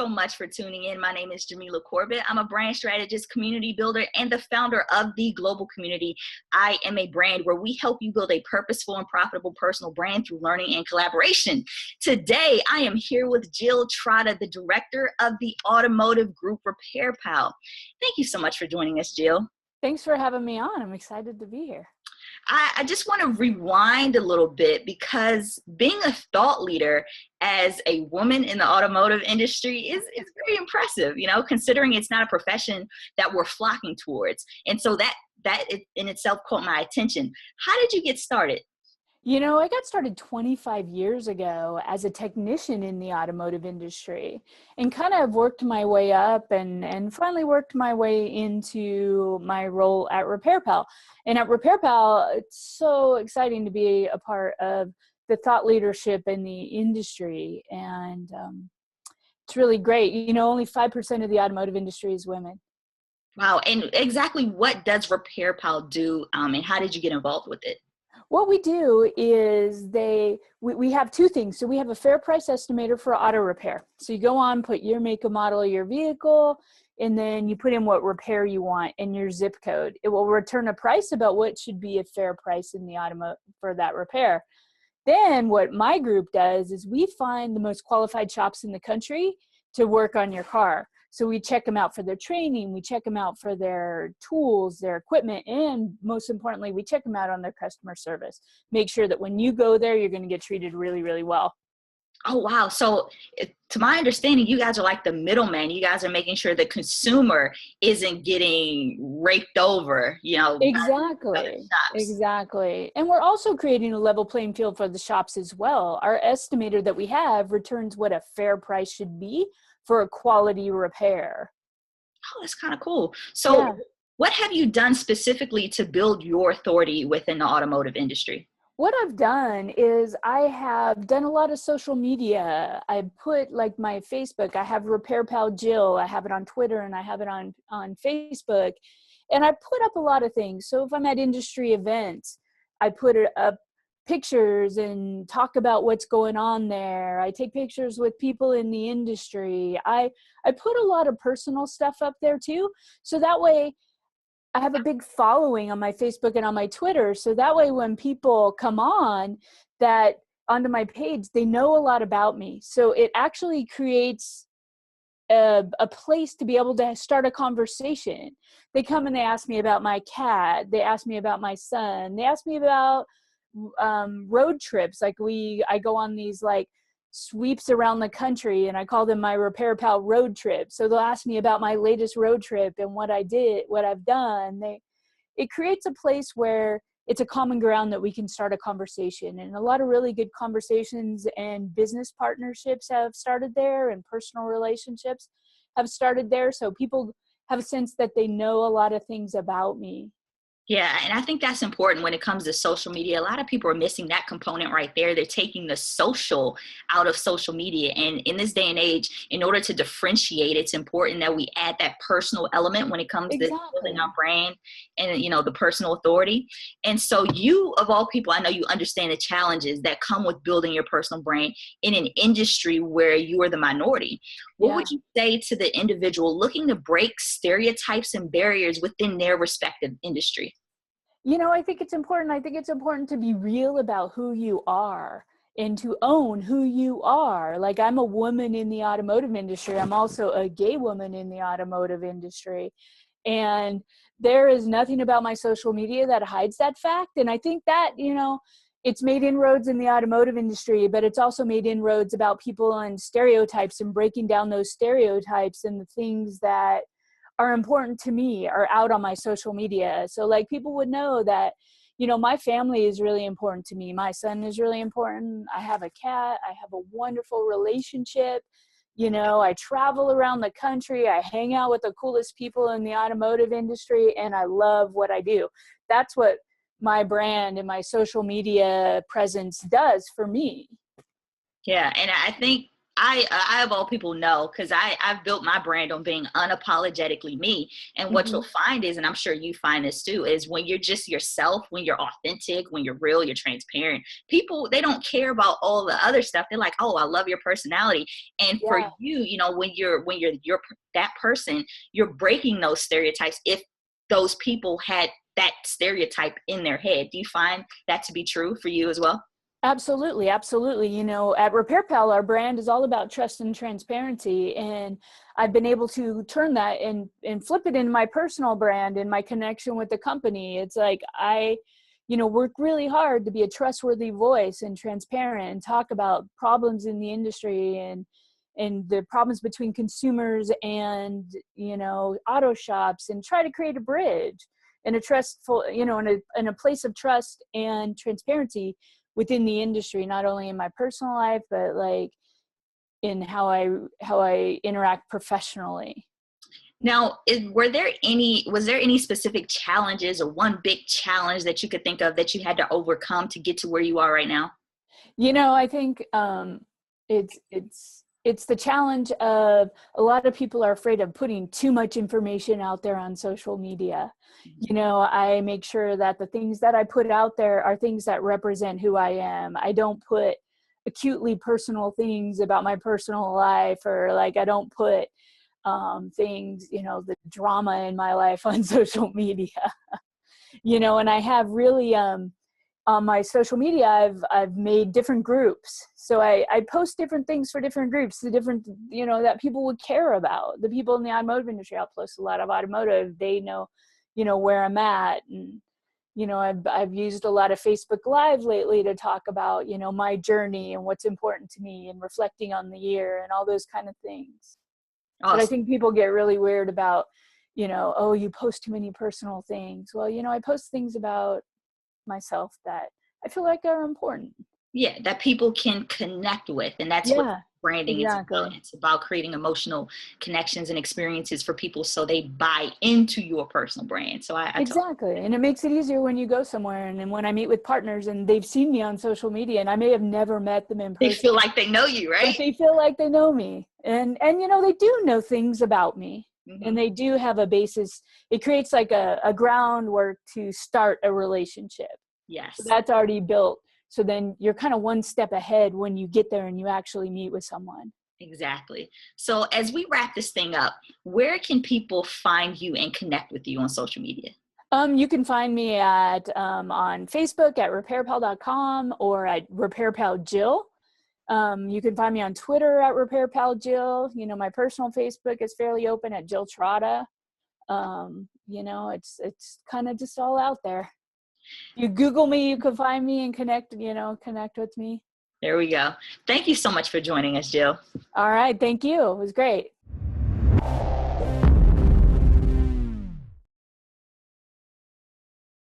so much for tuning in. My name is Jamila Corbett. I'm a brand strategist, community builder, and the founder of the Global Community. I am a brand where we help you build a purposeful and profitable personal brand through learning and collaboration. Today, I am here with Jill Trotta, the director of the automotive group Repair Pal. Thank you so much for joining us, Jill. Thanks for having me on. I'm excited to be here. I just want to rewind a little bit, because being a thought leader as a woman in the automotive industry is very impressive, considering it's not a profession that we're flocking towards. And so that in itself caught my attention. How did you get started? I got started 25 years ago as a technician in the automotive industry and kind of worked my way up and finally worked my way into my role at Repair Pal. And at Repair Pal, it's so exciting to be a part of the thought leadership in the industry. And it's really great. Only 5% of the automotive industry is women. Wow. And exactly what does Repair Pal do, and how did you get involved with it? What we do is we have two things. So we have a fair price estimator for auto repair. So you go on, put your make and model of your vehicle, and then you put in what repair you want and your zip code. It will return a price about what should be a fair price in the for that repair. Then what my group does is we find the most qualified shops in the country to work on your car. So we check them out for their training, we check them out for their tools, their equipment, and most importantly, we check them out on their customer service. Make sure that when you go there, you're going to get treated really, really well. Oh, wow. So to my understanding, you guys are like the middleman. You guys are making sure the consumer isn't getting raked over, Exactly. And we're also creating a level playing field for the shops as well. Our estimator that we have returns what a fair price should be for a quality repair. Oh, that's kind of cool. So What have you done specifically to build your authority within the automotive industry? What I've done is I have done a lot of social media. I put like my Facebook, I have Repair Pal Jill, I have it on Twitter and I have it on Facebook. And I put up a lot of things. So if I'm at industry events, I put up pictures and talk about what's going on there. I take pictures with people in the industry. I put a lot of personal stuff up there too. So that way I have a big following on my Facebook and on my Twitter. So that way when people come onto my page, they know a lot about me. So it actually creates a place to be able to start a conversation. They come and they ask me about my cat. They ask me about my son. They ask me about road trips. Like I go on these like sweeps around the country and I call them my Repair Pal road trip. So they'll ask me about my latest road trip and what I did, what I've done. It creates a place where it's a common ground that we can start a conversation, and a lot of really good conversations and business partnerships have started there and personal relationships have started there. So people have a sense that they know a lot of things about me. Yeah, and I think that's important when it comes to social media. A lot of people are missing that component right there. They're taking the social out of social media. And in this day and age, in order to differentiate, it's important that we add that personal element when it comes to building our brand and, the personal authority. And so you, of all people, I know you understand the challenges that come with building your personal brand in an industry where you are the minority. What would you say to the individual looking to break stereotypes and barriers within their respective industry? I think it's important. I think it's important to be real about who you are and to own who you are. Like, I'm a woman in the automotive industry. I'm also a gay woman in the automotive industry. And there is nothing about my social media that hides that fact. And I think that, it's made inroads in the automotive industry, but it's also made inroads about people and stereotypes and breaking down those stereotypes and the things that are important to me are out on my social media. So like people would know that, my family is really important to me. My son is really important. I have a cat. I have a wonderful relationship. I travel around the country. I hang out with the coolest people in the automotive industry, and I love what I do. That's what my brand and my social media presence does for me. Yeah. And I think I of all people know, because I've built my brand on being unapologetically me. And what Mm-hmm. you'll find is, and I'm sure you find this too, is when you're just yourself, when you're authentic, when you're real, you're transparent, people, they don't care about all the other stuff. They're like, oh, I love your personality. And for Yeah. you, you know, when you're that person, you're breaking those stereotypes. If those people had that stereotype in their head, do you find that to be true for you as well? Absolutely, absolutely. You know, at Repair Pal, our brand is all about trust and transparency, and I've been able to turn that and flip it in my personal brand and my connection with the company. It's like I, you know, work really hard to be a trustworthy voice and transparent and talk about problems in the industry and the problems between consumers and, you know, auto shops, and try to create a bridge and a trustful, you know, in a place of trust and transparency within the industry, not only in my personal life, but like in how I interact professionally. Now, was there any specific challenges or one big challenge that you could think of that you had to overcome to get to where you are right now? You know, I think it's the challenge of a lot of people are afraid of putting too much information out there on social media. You know, I make sure that the things that I put out there are things that represent who I am. I don't put acutely personal things about my personal life, or like I don't put things, you know, the drama in my life on social media. You know, and I have really on my social media, I've made different groups. So I post different things for different groups, the different, you know, that people would care about. The people in the automotive industry, I'll post a lot of automotive. They know, you know, where I'm at. And, you know, I've used a lot of Facebook Live lately to talk about, you know, my journey and what's important to me and reflecting on the year and all those kind of things. But I Awesome. think people get really weird about, you know, oh, you post too many personal things. Well, you know, I post things about myself that I feel like are important. Yeah, that people can connect with. And that's what Yeah, branding is about. exactly. It's about creating emotional connections and experiences for people so they buy into your personal brand. So I totally, Exactly. And it makes it easier when you go somewhere, and then when I meet with partners and they've seen me on social media and I may have never met them in they person, feel like they know you, but right? they feel like they know me. And you know, they do know things about me. Hmm. And they do have a basis. It creates like a groundwork to start a relationship. So Yes. that's already built. So then you're kind of one step ahead when you get there and you actually meet with someone. Exactly. So as we wrap this thing up, where can people find you and connect with you on social media? You can find me at on Facebook at repairpal.com or at repairpaljill. You can find me on Twitter at repairpaljill. You know, my personal Facebook is fairly open at Jill Trotta. You know, it's kind of just all out there. You Google me, you can find me and connect, you know, connect with me. There we go. Thank you so much for joining us, Jill. All right. Thank you. It was great.